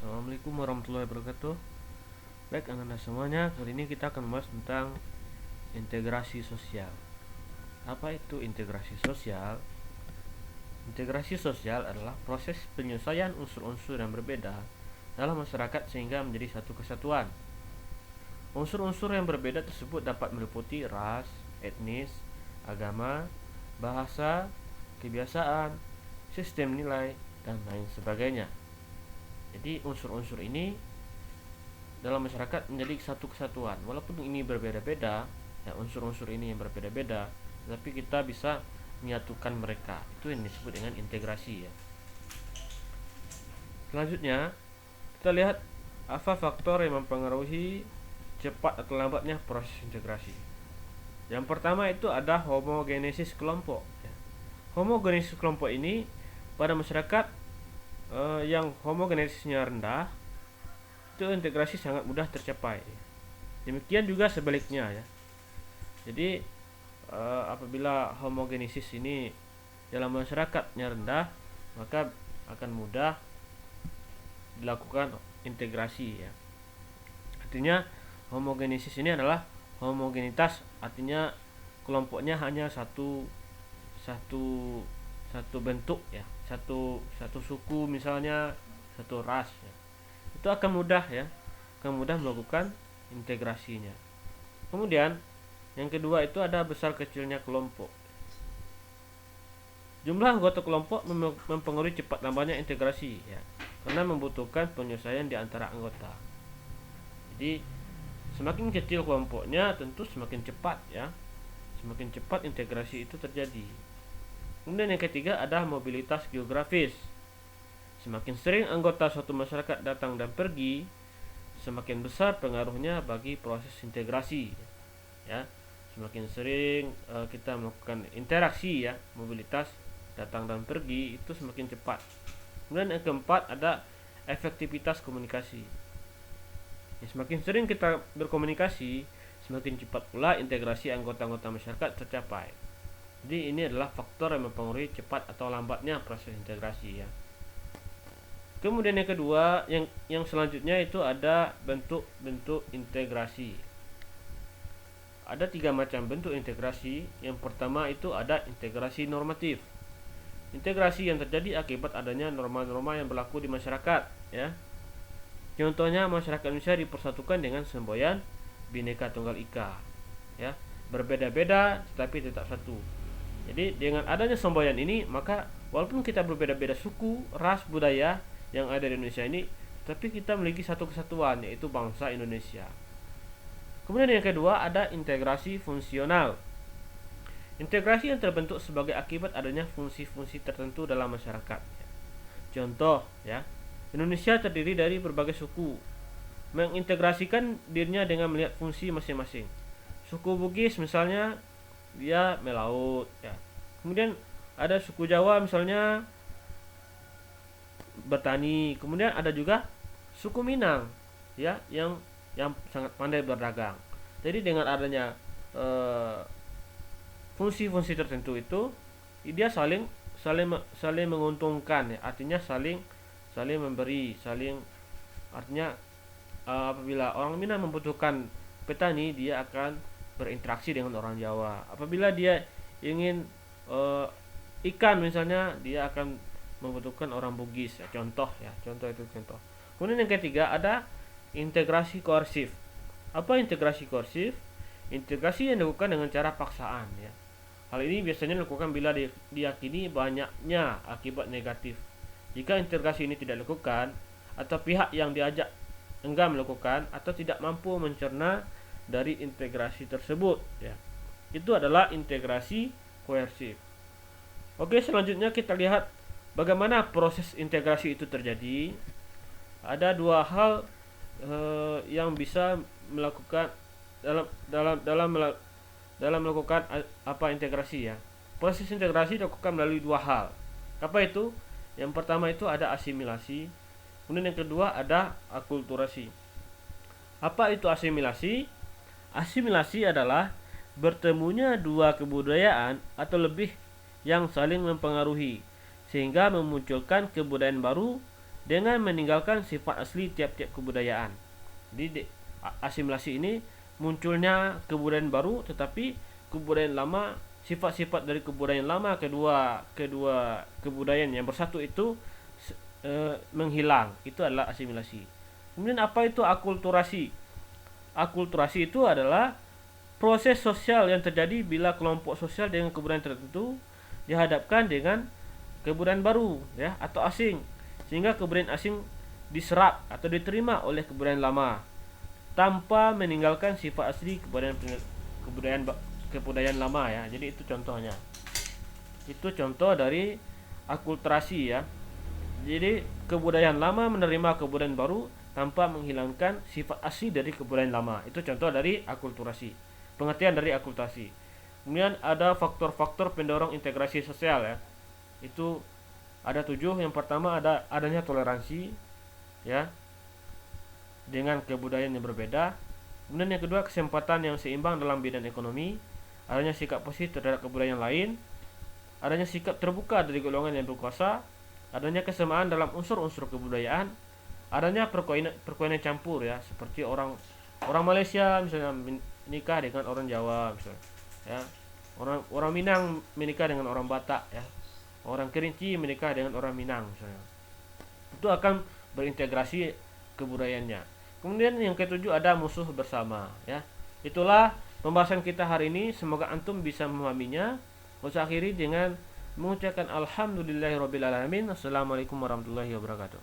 Assalamualaikum warahmatullahi wabarakatuh. Baik anak-anak semuanya, kali ini kita akan membahas tentang integrasi sosial. Apa itu integrasi sosial? Integrasi sosial adalah proses penyelesaian unsur-unsur yang berbeda dalam masyarakat sehingga menjadi satu kesatuan. Unsur-unsur yang berbeda tersebut dapat meliputi ras, etnis, agama, bahasa, kebiasaan, sistem nilai, dan lain sebagainya. Jadi unsur-unsur ini dalam masyarakat menjadi satu kesatuan. Walaupun ini berbeda-beda, ya unsur-unsur ini yang berbeda-beda, tapi kita bisa menyatukan mereka. Itu yang disebut dengan integrasi ya. Selanjutnya, kita lihat apa faktor yang mempengaruhi cepat atau lambatnya proses integrasi. Yang pertama itu ada homogenesis kelompok. Homogenesis kelompok ini pada masyarakat yang homogenesisnya rendah, itu integrasi sangat mudah tercapai. Demikian juga sebaliknya ya. Jadi apabila homogenesis ini dalam masyarakatnya rendah, maka akan mudah dilakukan integrasi ya. Artinya homogenesis ini adalah homogenitas, artinya kelompoknya hanya satu bentuk ya, satu suku misalnya, satu ras ya. Itu akan mudah ya, melakukan integrasinya. Kemudian yang kedua itu ada besar kecilnya kelompok. Jumlah anggota kelompok mempengaruhi cepat lambatnya integrasi ya, karena membutuhkan penyelesaian di antara anggota. Jadi semakin kecil kelompoknya tentu semakin cepat ya, semakin cepat integrasi itu terjadi. Kemudian yang ketiga ada mobilitas geografis. Semakin sering anggota suatu masyarakat datang dan pergi, semakin besar pengaruhnya bagi proses integrasi ya. Semakin sering kita melakukan interaksi ya, mobilitas datang dan pergi, itu semakin cepat. Kemudian yang keempat ada efektivitas komunikasi. Ya, semakin sering kita berkomunikasi, semakin cepat pula integrasi anggota-anggota masyarakat tercapai. Jadi ini adalah faktor yang mempengaruhi cepat atau lambatnya proses integrasi ya. Kemudian yang kedua, yang selanjutnya itu ada bentuk-bentuk integrasi. Ada 3 macam bentuk integrasi. Yang pertama itu ada integrasi normatif. Integrasi yang terjadi akibat adanya norma-norma yang berlaku di masyarakat ya. Contohnya masyarakat Indonesia dipersatukan dengan semboyan Bhinneka Tunggal Ika ya. Berbeda-beda tetapi tetap satu. Jadi dengan adanya semboyan ini, maka walaupun kita berbeda-beda suku, ras, budaya yang ada di Indonesia ini, tapi kita memiliki satu kesatuan, yaitu bangsa Indonesia. Kemudian yang kedua ada integrasi fungsional. Integrasi yang terbentuk sebagai akibat adanya fungsi-fungsi tertentu dalam masyarakat. Contoh ya, Indonesia terdiri dari berbagai suku. Mengintegrasikan dirinya dengan melihat fungsi masing-masing. Suku Bugis misalnya dia melaut ya. Kemudian ada suku Jawa misalnya bertani. Kemudian ada juga suku Minang ya, yang sangat pandai berdagang. Jadi dengan adanya fungsi-fungsi tertentu itu, dia saling menguntungkan ya. Artinya saling memberi, artinya apabila orang Minang membutuhkan petani, dia akan berinteraksi dengan orang Jawa. Apabila dia ingin ikan misalnya, dia akan membutuhkan orang Bugis ya. Contoh itu contoh. Kemudian yang ketiga ada integrasi koersif. Apa integrasi koersif? Integrasi yang dilakukan dengan cara paksaan ya. Hal ini biasanya dilakukan bila diyakini banyaknya akibat negatif. Jika integrasi ini tidak dilakukan, atau pihak yang diajak enggan melakukan atau tidak mampu mencerna dari integrasi tersebut ya, itu adalah integrasi koersif. Oke, selanjutnya kita lihat bagaimana proses integrasi itu terjadi. Ada 2 hal yang bisa melakukan dalam melakukan integrasi ya. Proses integrasi dilakukan melalui 2 hal. Apa itu? Yang pertama itu ada asimilasi. Kemudian yang kedua ada akulturasi. Apa itu asimilasi? Asimilasi adalah bertemunya 2 kebudayaan atau lebih yang saling mempengaruhi sehingga memunculkan kebudayaan baru dengan meninggalkan sifat asli tiap-tiap kebudayaan. Jadi asimilasi ini munculnya kebudayaan baru, tetapi kebudayaan lama, sifat-sifat dari kebudayaan lama kedua kebudayaan yang bersatu itu menghilang. Itu adalah asimilasi. Kemudian apa itu akulturasi? Akulturasi itu adalah proses sosial yang terjadi bila kelompok sosial dengan kebudayaan tertentu dihadapkan dengan kebudayaan baru, ya, atau asing, sehingga kebudayaan asing diserap atau diterima oleh kebudayaan lama tanpa meninggalkan sifat asli kebudayaan lama, ya. Jadi itu contohnya. Itu contoh dari akulturasi, ya. Jadi kebudayaan lama menerima kebudayaan baru tanpa menghilangkan sifat asli dari kebudayaan lama. Itu contoh dari akulturasi. Pengertian dari akulturasi. Kemudian ada faktor-faktor pendorong integrasi sosial, ya. Itu ada 7. Yang pertama ada adanya toleransi, ya, dengan kebudayaan yang berbeda. Kemudian yang kedua, kesempatan yang seimbang dalam bidang ekonomi, adanya sikap positif terhadap kebudayaan lain, adanya sikap terbuka dari golongan yang berkuasa, adanya kesamaan dalam unsur-unsur kebudayaan, adanya perkawinan campur, ya, seperti orang Malaysia misalnya menikah dengan orang Jawa misalnya, ya. Orang Minang menikah dengan orang Batak, ya. Orang Kerinci menikah dengan orang Minang misalnya. Itu akan berintegrasi kebudayaannya. Kemudian yang ketujuh ada musuh bersama, ya. Itulah pembahasan kita hari ini. Semoga antum bisa memahaminya. Saya akhiri dengan mengucapkan alhamdulillahirabbil alamin. Assalamualaikum warahmatullahi wabarakatuh.